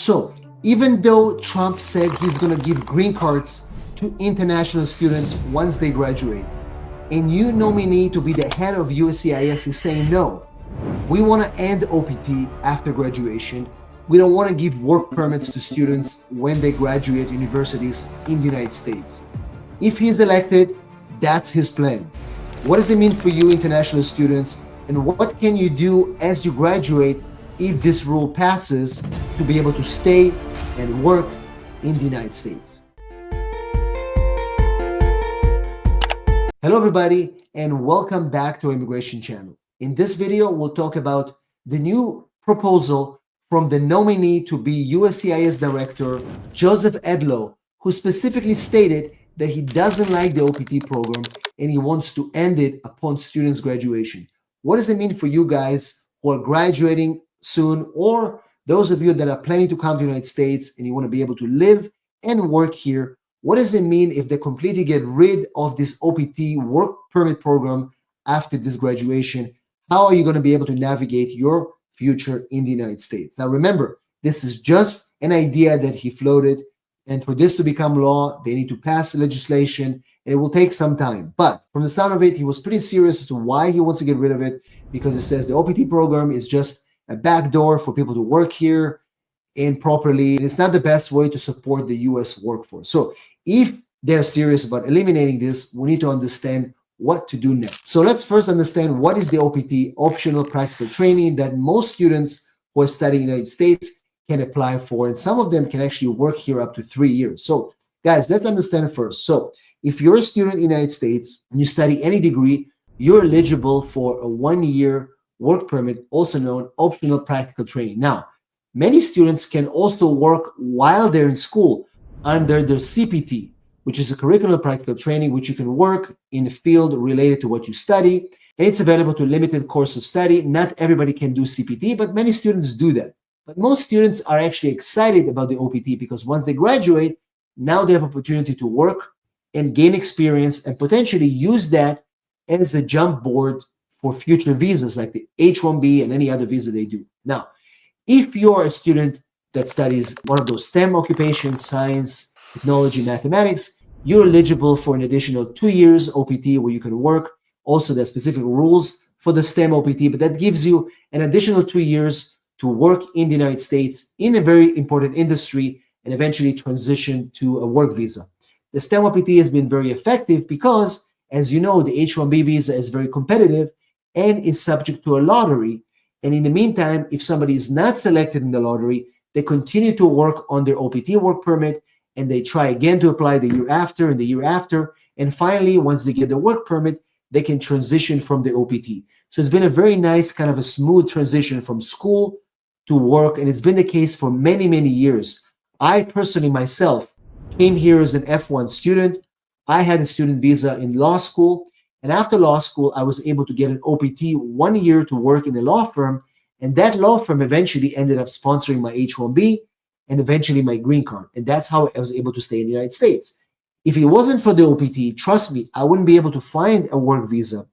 So even though Trump said he's going to give green cards to international students once they graduate, a new nominee to be the head of USCIS is saying no. We want to end OPT after graduation. We don't want to give work permits to students when they graduate universities in the United States. If he's elected, that's his plan. What does it mean for you international students? And what can you do as you graduate if this rule passes to be able to stay and work in the United States? Hello everybody, and welcome back to our Immigration channel. In this video, we'll talk about the new proposal from the nominee to be USCIS Director, Joseph Edllo, who specifically stated that he doesn't like the OPT program and he wants to end it upon students' graduation. What does it mean for you guys who are graduating soon, or those of you that are planning to come to the United States and you want to be able to live and work here? What does it mean if they completely get rid of this OPT work permit program after this graduation? How are you going to be able to navigate your future in the United States? Now, remember, this is just an idea that he floated. And for this to become law, they need to pass legislation, and it will take some time. But from the sound of it, he was pretty serious as to why he wants to get rid of it, because it says the OPT program is just a backdoor for people to work here improperly, and it's not the best way to support the U.S. workforce. So if they're serious about eliminating this, we need to understand what to do next. So let's first understand what is the OPT, optional practical training, that most students who are studying in the United States can apply for, and some of them can actually work here up to 3 years. So guys, let's understand first. So if you're a student in the United States and you study any degree, you're eligible for a 1-year work permit, also known optional practical training. Now, many students can also work while they're in school under their CPT, which is a curricular practical training, which you can work in a field related to what you study. And it's available to a limited course of study. Not everybody can do CPT, but many students do that. But most students are actually excited about the OPT because once they graduate, now they have opportunity to work and gain experience and potentially use that as a jump board for future visas like the H-1B and any other visa they do. Now, if you're a student that studies one of those STEM occupations, science, technology, mathematics, you're eligible for an additional 2 years OPT where you can work. Also, there are specific rules for the STEM OPT, but that gives you an additional 2 years to work in the United States in a very important industry and eventually transition to a work visa. The STEM OPT has been very effective because, as you know, the H-1B visa is very competitive and is subject to a lottery. And in the meantime, if somebody is not selected in the lottery, they continue to work on their OPT work permit, and they try again to apply the year after and the year after. And finally, once they get the work permit, they can transition from the OPT. So it's been a very nice kind of a smooth transition from school to work. And it's been the case for many, many years. I personally myself came here as an F1 student. I had a student visa in law school. And after law school, I was able to get an OPT 1 year to work in a law firm. And that law firm eventually ended up sponsoring my H-1B and eventually my green card. And that's how I was able to stay in the United States. If it wasn't for the OPT, trust me, I wouldn't be able to find a work visa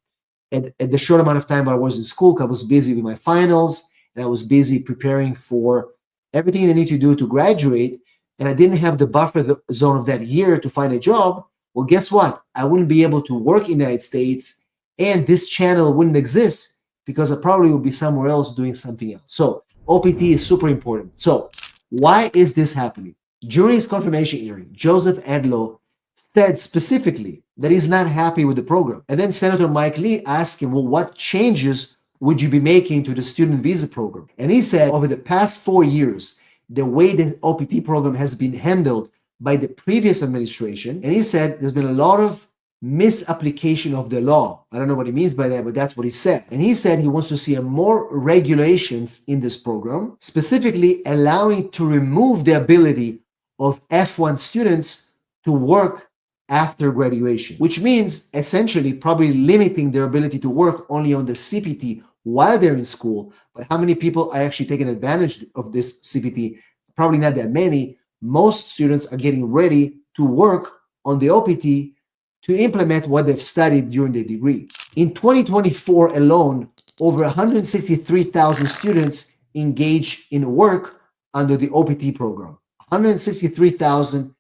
at the short amount of time I was in school, because I was busy with my finals and I was busy preparing for everything I need to do to graduate. And I didn't have the buffer zone of that year to find a job. Well, guess what? I wouldn't be able to work in the United States, and this channel wouldn't exist because I probably would be somewhere else doing something else. So OPT is super important. So why is this happening? During his confirmation hearing, Joseph Edllo said specifically that he's not happy with the program. And then Senator Mike Lee asked him, well, what changes would you be making to the student visa program? And he said, over the past 4 years, the way the OPT program has been handled by the previous administration, and he said there's been a lot of misapplication of the law. I don't know what he means by that, but that's what he said. And he said he wants to see more regulations in this program, specifically allowing to remove the ability of F1 students to work after graduation, which means essentially probably limiting their ability to work only on the CPT while they're in school. But how many people are actually taking advantage of this CPT? Probably not that many. Most students are getting ready to work on the OPT to implement what they've studied during their degree. In 2024 alone, over 163,000 students engage in work under the OPT program. 163,000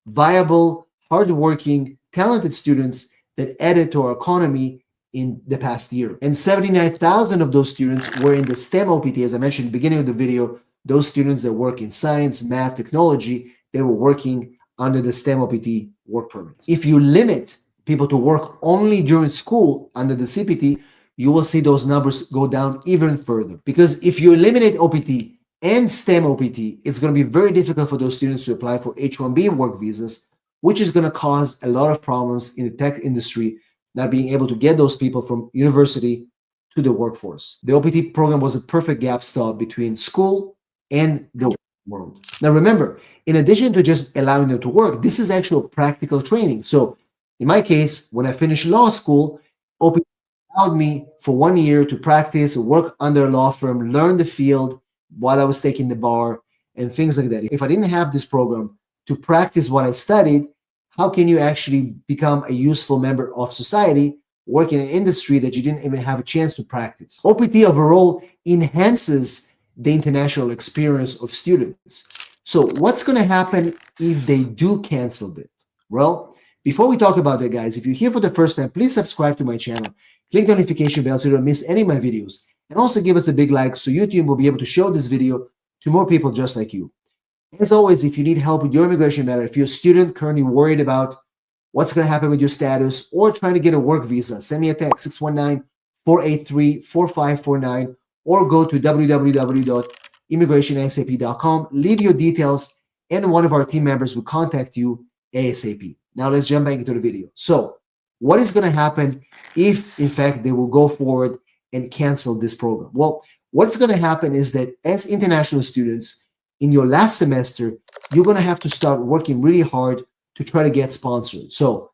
viable, hardworking, talented students that added to our economy in the past year. And 79,000 of those students were in the STEM OPT, as I mentioned at the beginning of the video. Those students that work in science, math, technology, they were working under the STEM OPT work permit. If you limit people to work only during school under the CPT, you will see those numbers go down even further. Because if you eliminate OPT and STEM OPT, it's going to be very difficult for those students to apply for H-1B work visas, which is going to cause a lot of problems in the tech industry, not being able to get those people from university to the workforce. The OPT program was a perfect gap stop between school and the world. Now remember, in addition to just allowing them to work, this is actual practical training. So in my case, when I finished law school, OPT allowed me for 1 year to practice, work under a law firm, learn the field while I was taking the bar and things like that. If I didn't have this program to practice what I studied, how can you actually become a useful member of society, work in an industry that you didn't even have a chance to practice? OPT overall enhances the international experience of students. So what's going to happen if they do cancel it? Well, before we talk about that, guys, if you're here for the first time, please subscribe to my channel. Click the notification bell so you don't miss any of my videos. And also give us a big like so YouTube will be able to show this video to more people just like you. As always, if you need help with your immigration matter, if you're a student currently worried about what's going to happen with your status or trying to get a work visa, send me a text 619-483-4549 or go to www.immigrationasap.com. Leave your details and one of our team members will contact you ASAP. Now let's jump back into the video. So what is going to happen if, in fact, they will go forward and cancel this program? Well, what's going to happen is that as international students, in your last semester, you're going to have to start working really hard to try to get sponsored. So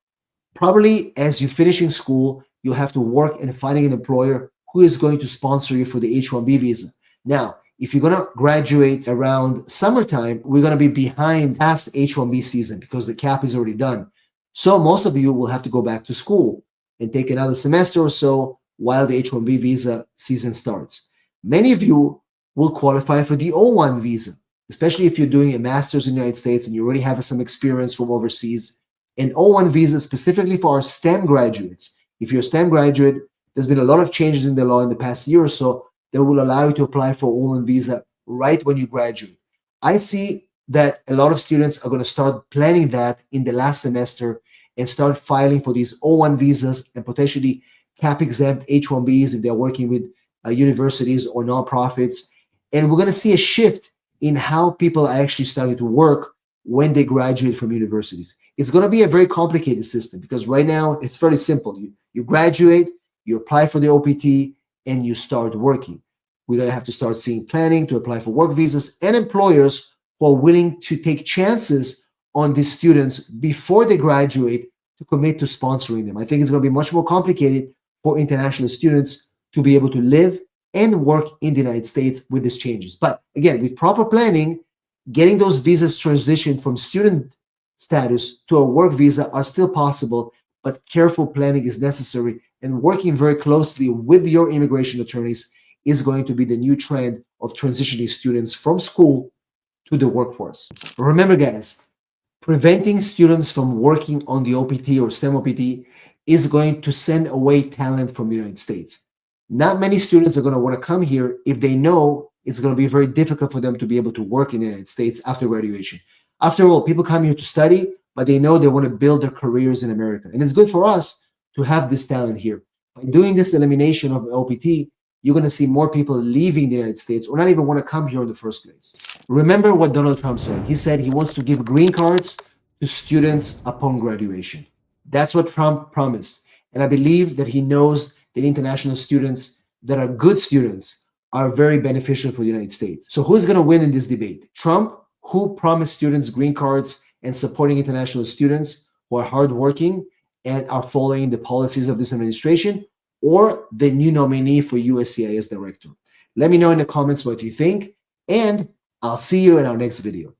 probably as you're finishing school, you'll have to work and finding an employer who is going to sponsor you for the H-1B visa. Now, if you're going to graduate around summertime, we're going to be behind past H-1B season because the cap is already done. So most of you will have to go back to school and take another semester or so while the H-1B visa season starts. Many of you will qualify for the O-1 visa, especially if you're doing a master's in the United States and you already have some experience from overseas. An O-1 visa specifically for our STEM graduates. If you're a STEM graduate, there's been a lot of changes in the law in the past year or so that will allow you to apply for O-1 visa right when you graduate. I see that a lot of students are going to start planning that in the last semester and start filing for these O-1 visas and potentially cap-exempt H-1Bs if they're working with universities or nonprofits. And we're going to see a shift in how people are actually starting to work when they graduate from universities. It's going to be a very complicated system because right now it's fairly simple. You graduate, you apply for the OPT, and you start working. We're going to have to start seeing planning to apply for work visas and employers who are willing to take chances on these students before they graduate to commit to sponsoring them. I think it's going to be much more complicated for international students to be able to live and work in the United States with these changes. But again, with proper planning, getting those visas transitioned from student status to a work visa are still possible, but careful planning is necessary, and working very closely with your immigration attorneys is going to be the new trend of transitioning students from school to the workforce. Remember, guys, preventing students from working on the OPT or STEM OPT is going to send away talent from the United States. Not many students are going to want to come here if they know it's going to be very difficult for them to be able to work in the United States after graduation. After all, people come here to study, but they know they want to build their careers in America. And it's good for us to have this talent here. By doing this elimination of OPT, you're going to see more people leaving the United States or not even want to come here in the first place. Remember what Donald Trump said. He said he wants to give green cards to students upon graduation. That's what Trump promised. And I believe that he knows that international students that are good students are very beneficial for the United States. So who's going to win in this debate? Trump, who promised students green cards and supporting international students who are hardworking and are following the policies of this administration, or the new nominee for USCIS Director? Let me know in the comments what you think, and I'll see you in our next video.